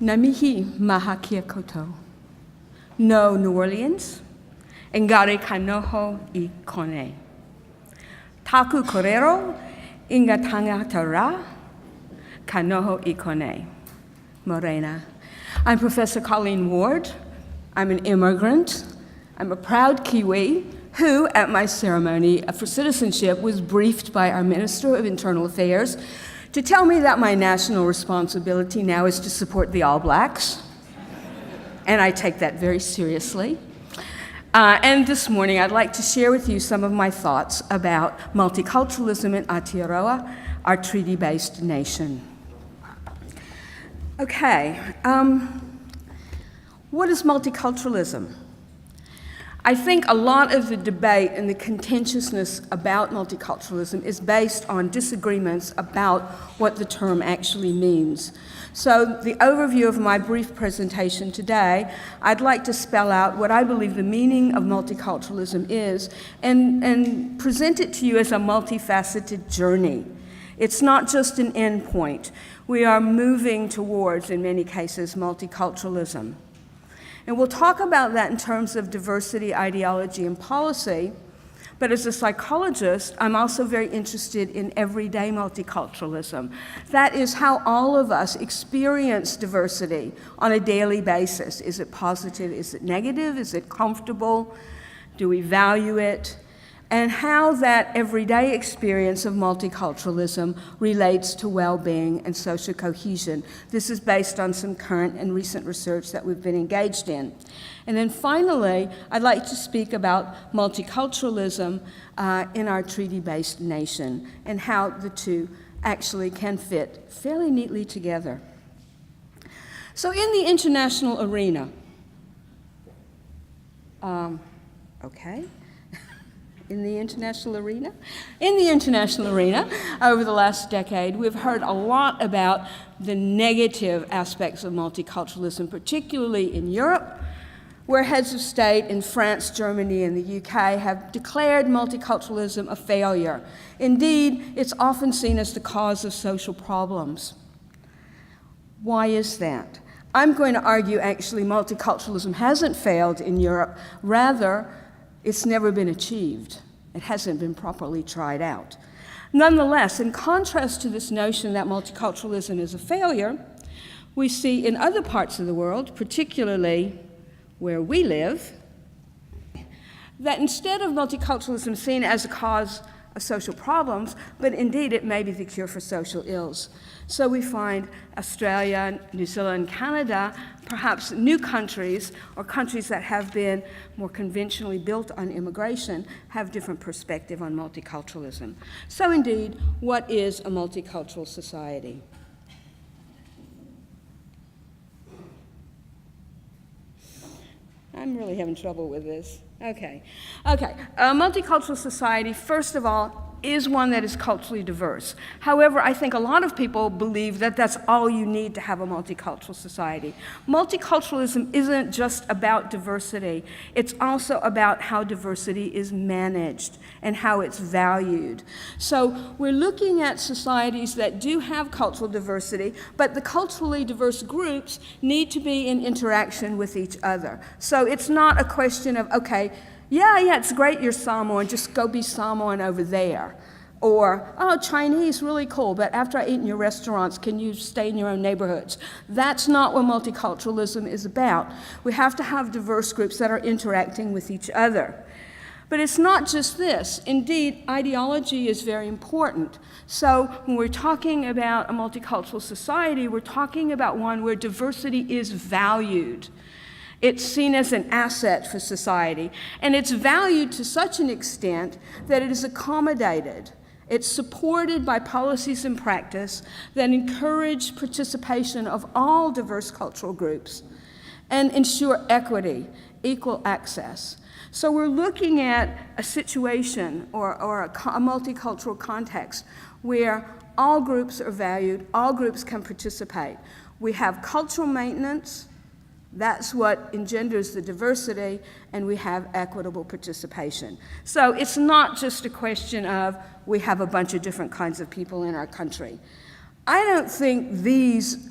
Namihi mahakia koto. No New Orleans. Engare kanoho I kone. Taku korero inga tangatara kanoho I kone. Morena. I'm Professor Colleen Ward. I'm an immigrant. I'm a proud Kiwi who, at my ceremony for citizenship, was briefed by our Minister of Internal Affairs to tell me that my national responsibility now is to support the All Blacks. And I take that very seriously. And this morning, I'd like to share with you some of my thoughts about multiculturalism in Aotearoa, our treaty-based nation. Okay, what is multiculturalism? I think a lot of the debate and the contentiousness about multiculturalism is based on disagreements about what the term actually means. So the overview of my brief presentation today, I'd like to spell out what I believe the meaning of multiculturalism is and present it to you as a multifaceted journey. It's not just an endpoint. We are moving towards, in many cases, multiculturalism. And we'll talk about that in terms of diversity, ideology, and policy. But as a psychologist, I'm also very interested in everyday multiculturalism. That is how all of us experience diversity on a daily basis. Is it positive? Is it negative? Is it comfortable? Do we value it? And how that everyday experience of multiculturalism relates to well-being and social cohesion. This is based on some current and recent research that we've been engaged in. And then finally, I'd like to speak about multiculturalism in our treaty-based nation and how the two actually can fit fairly neatly together. So in the international arena, In the international arena, over the last decade, we've heard a lot about the negative aspects of multiculturalism, particularly in Europe, where heads of state in France, Germany, and the UK have declared multiculturalism a failure. Indeed, it's often seen as the cause of social problems. Why is that? I'm going to argue, actually, multiculturalism hasn't failed in Europe. Rather, it's never been achieved. It hasn't been properly tried out. Nonetheless, in contrast to this notion that multiculturalism is a failure, we see in other parts of the world, particularly where we live, that instead of multiculturalism seen as a cause of social problems, but indeed it may be the cure for social ills. So we find Australia, New Zealand, Canada, perhaps new countries or countries that have been more conventionally built on immigration have different perspective on multiculturalism. So indeed, what is a multicultural society? I'm really having trouble with this. Okay. A multicultural society, first of all, is one that is culturally diverse. However, I think a lot of people believe that that's all you need to have a multicultural society. Multiculturalism isn't just about diversity. It's also about how diversity is managed and how it's valued. So we're looking at societies that do have cultural diversity, but the culturally diverse groups need to be in interaction with each other. So it's not a question of, okay, yeah, it's great you're Samoan, just go be Samoan over there. Or, oh, Chinese, really cool, but after I eat in your restaurants, can you stay in your own neighborhoods? That's not what multiculturalism is about. We have to have diverse groups that are interacting with each other. But it's not just this. Indeed, ideology is very important. So when we're talking about a multicultural society, we're talking about one where diversity is valued. It's seen as an asset for society, and it's valued to such an extent that it is accommodated. It's supported by policies and practice that encourage participation of all diverse cultural groups and ensure equity, equal access. So we're looking at a situation or a multicultural context where all groups are valued, all groups can participate. We have cultural maintenance. That's what engenders the diversity, and we have equitable participation. So it's not just a question of we have a bunch of different kinds of people in our country. I don't think these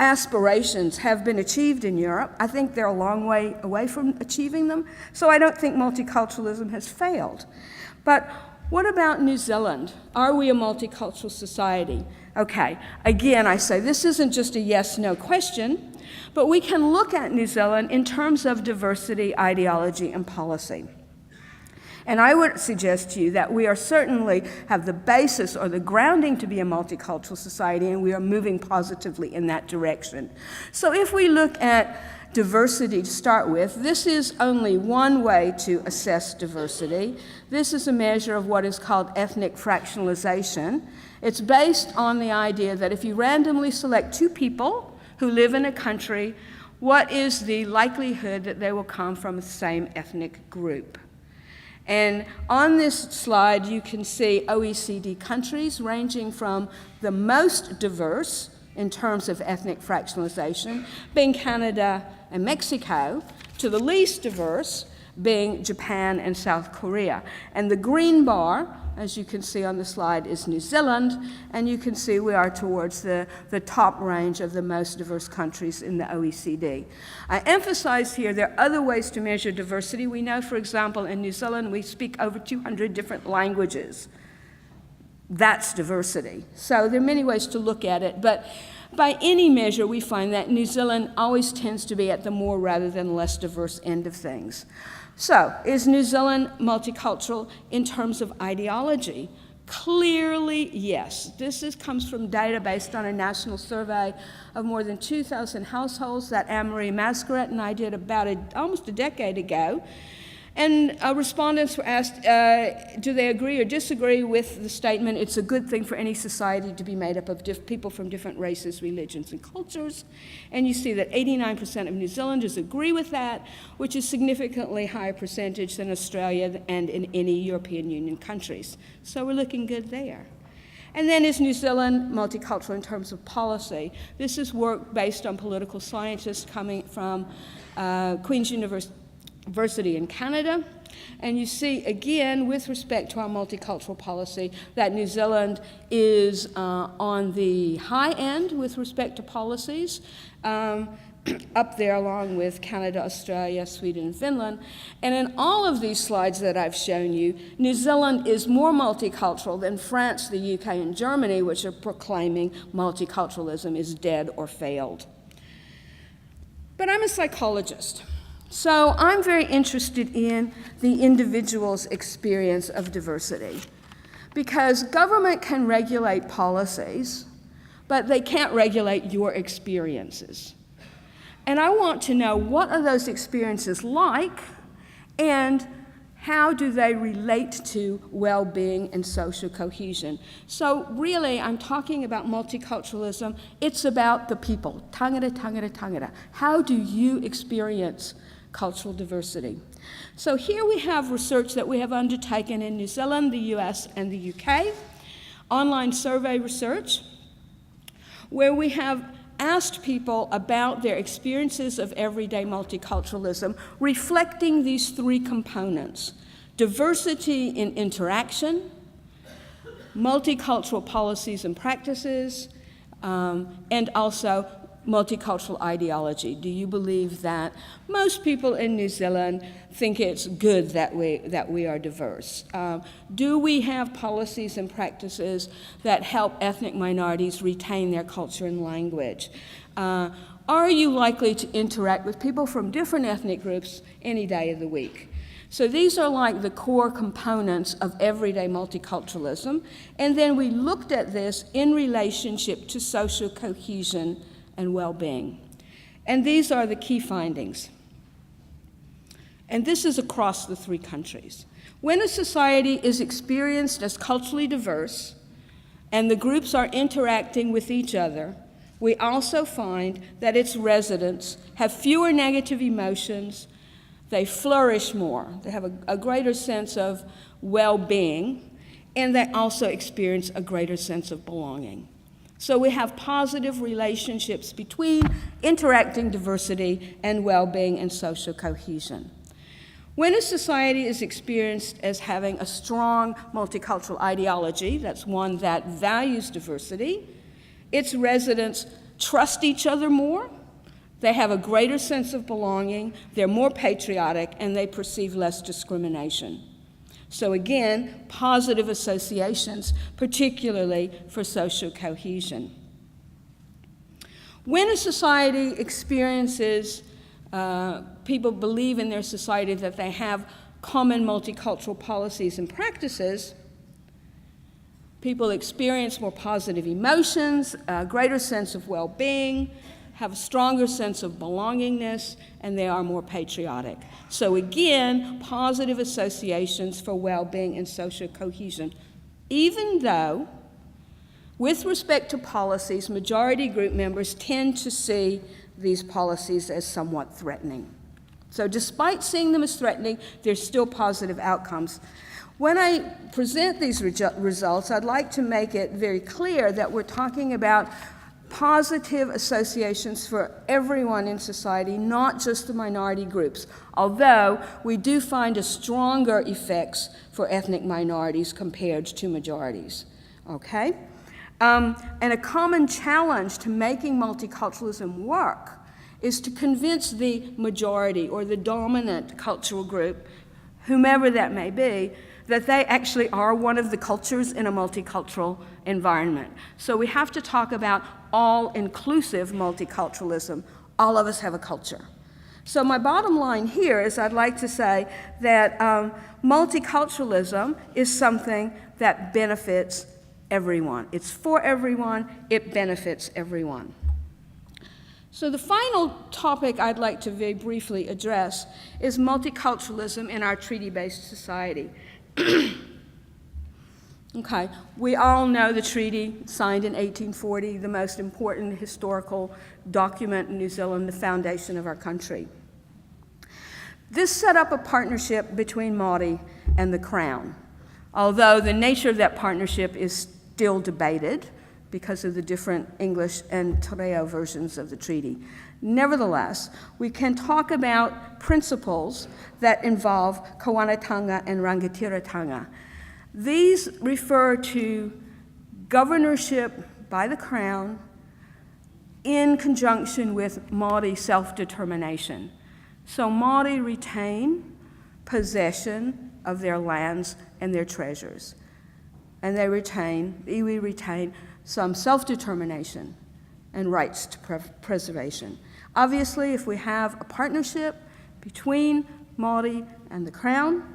aspirations have been achieved in Europe. I think they're a long way away from achieving them, so I don't think multiculturalism has failed. But what about New Zealand? Are we a multicultural society? Okay, again, I say this isn't just a yes-no question, but we can look at New Zealand in terms of diversity, ideology, and policy. And I would suggest to you that we are certainly have the basis or the grounding to be a multicultural society, and we are moving positively in that direction. So if we look at diversity to start with, this is only one way to assess diversity. This is a measure of what is called ethnic fractionalization. It's based on the idea that if you randomly select two people who live in a country, what is the likelihood that they will come from the same ethnic group? And on this slide, you can see OECD countries ranging from the most diverse in terms of ethnic fractionalization, being Canada and Mexico, to the least diverse, being Japan and South Korea. And the green bar, as you can see on the slide, is New Zealand, and you can see we are towards the top range of the most diverse countries in the OECD. I emphasize here there are other ways to measure diversity. We know, for example, in New Zealand we speak over 200 different languages. That's diversity. So there are many ways to look at it, but by any measure we find that New Zealand always tends to be at the more rather than less diverse end of things. So, is New Zealand multicultural in terms of ideology? Clearly, yes. This comes from data based on a national survey of more than 2,000 households that Anne-Marie Mascaret and I did about almost a decade ago. And respondents were asked, do they agree or disagree with the statement, it's a good thing for any society to be made up of people from different races, religions, and cultures. And you see that 89% of New Zealanders agree with that, which is significantly higher percentage than Australia and in any European Union countries. So we're looking good there. And then is New Zealand multicultural in terms of policy? This is work based on political scientists coming from Queen's University in Canada, and you see again with respect to our multicultural policy that New Zealand is on the high end with respect to policies, up there along with Canada, Australia, Sweden, and Finland. And in all of these slides that I've shown you, New Zealand is more multicultural than France, the UK, and Germany, which are proclaiming multiculturalism is dead or failed. But I'm a psychologist. So I'm very interested in the individual's experience of diversity, because government can regulate policies, but they can't regulate your experiences. And I want to know what are those experiences like, and how do they relate to well-being and social cohesion? So really, I'm talking about multiculturalism. It's about the people. Tangata, tangata, tangata. How do you experience cultural diversity? So here we have research that we have undertaken in New Zealand, the US, and the UK, online survey research, where we have asked people about their experiences of everyday multiculturalism, reflecting these three components: diversity in interaction, multicultural policies and practices, and also multicultural ideology. Do you believe that most people in New Zealand think it's good that we are diverse? Do we have policies and practices that help ethnic minorities retain their culture and language? Are you likely to interact with people from different ethnic groups any day of the week? So these are like the core components of everyday multiculturalism. And then we looked at this in relationship to social cohesion and well-being. And these are the key findings. And this is across the three countries. When a society is experienced as culturally diverse and the groups are interacting with each other, we also find that its residents have fewer negative emotions, they flourish more, they have a greater sense of well-being, and they also experience a greater sense of belonging. So we have positive relationships between interacting diversity and well-being and social cohesion. When a society is experienced as having a strong multicultural ideology, that's one that values diversity, its residents trust each other more, they have a greater sense of belonging, they're more patriotic, and they perceive less discrimination. So again, positive associations, particularly for social cohesion. When a society experiences, people believe in their society that they have common multicultural policies and practices, people experience more positive emotions, a greater sense of well-being, have a stronger sense of belongingness, and they are more patriotic. So again, positive associations for well-being and social cohesion, even though, with respect to policies, majority group members tend to see these policies as somewhat threatening. So despite seeing them as threatening, there's still positive outcomes. When I present these results, I'd like to make it very clear that we're talking about positive associations for everyone in society, not just the minority groups, although we do find a stronger effects for ethnic minorities compared to majorities, okay? And a common challenge to making multiculturalism work is to convince the majority or the dominant cultural group, whomever that may be, that they actually are one of the cultures in a multicultural environment. So we have to talk about all-inclusive multiculturalism. All of us have a culture. So my bottom line here is I'd like to say that multiculturalism is something that benefits everyone. It's for everyone, it benefits everyone. So the final topic I'd like to very briefly address is multiculturalism in our treaty-based society. Okay, we all know the treaty signed in 1840, the most important historical document in New Zealand, the foundation of our country. This set up a partnership between Māori and the Crown, although the nature of that partnership is still debated because of the different English and te reo versions of the treaty. Nevertheless, we can talk about principles that involve kawanatanga and rangatiratanga. These refer to governorship by the Crown in conjunction with Māori self-determination. So Māori retain possession of their lands and their treasures. And iwi retain some self-determination and rights to preservation. Obviously, if we have a partnership between Māori and the Crown,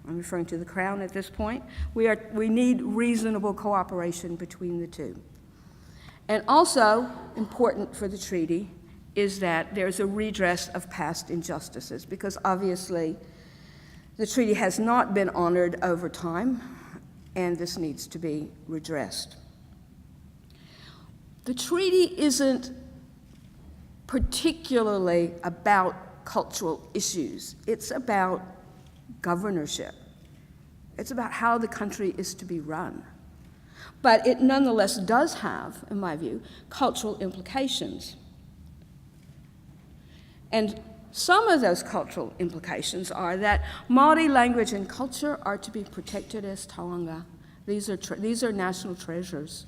I'm referring to the Crown at this point, we need reasonable cooperation between the two. And also important for the treaty is that there's a redress of past injustices, because obviously the treaty has not been honored over time, and this needs to be redressed. The treaty isn't particularly about cultural issues. It's about governorship. It's about how the country is to be run. But it nonetheless does have, in my view, cultural implications. And some of those cultural implications are that Māori language and culture are to be protected as taonga. These are national treasures.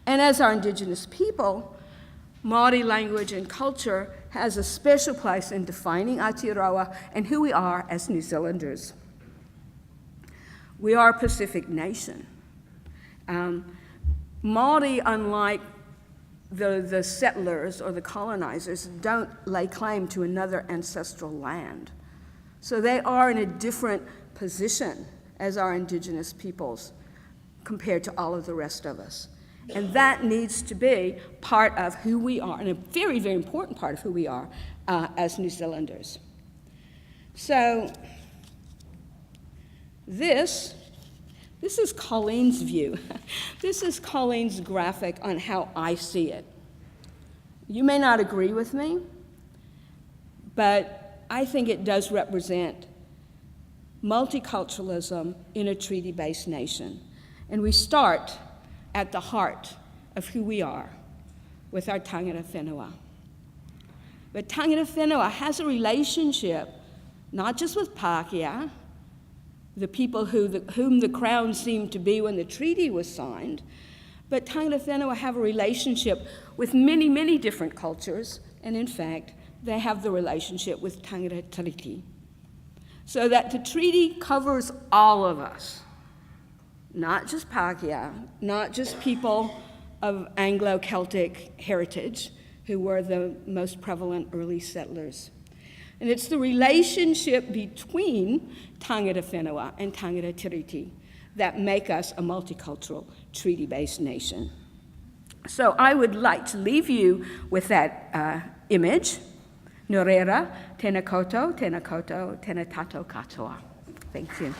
And as our Indigenous people, Māori language and culture has a special place in defining Aotearoa and who we are as New Zealanders. We are a Pacific nation. Māori, unlike the settlers or the colonizers, don't lay claim to another ancestral land. So they are in a different position as our Indigenous peoples compared to all of the rest of us. And that needs to be part of who we are, and a very, very important part of who we are as New Zealanders. So this is Colleen's view. This is Colleen's graphic on how I see it. You may not agree with me, but I think it does represent multiculturalism in a treaty-based nation. And we start at the heart of who we are with our tangata whenua. But tangata whenua has a relationship not just with Pākehā, the people whom the Crown seemed to be when the treaty was signed, But tangata whenua have a relationship with many, many different cultures, and in fact, they have the relationship with tangata tiriti. So that the treaty covers all of us, not just Pākehā, not just people of Anglo-Celtic heritage, who were the most prevalent early settlers. And it's the relationship between tangata whenua and tangata tiriti that make us a multicultural, treaty-based nation. So I would like to leave you with that image. Nō reira, tēnā koutou, tēnā tatou katoa. Thank you.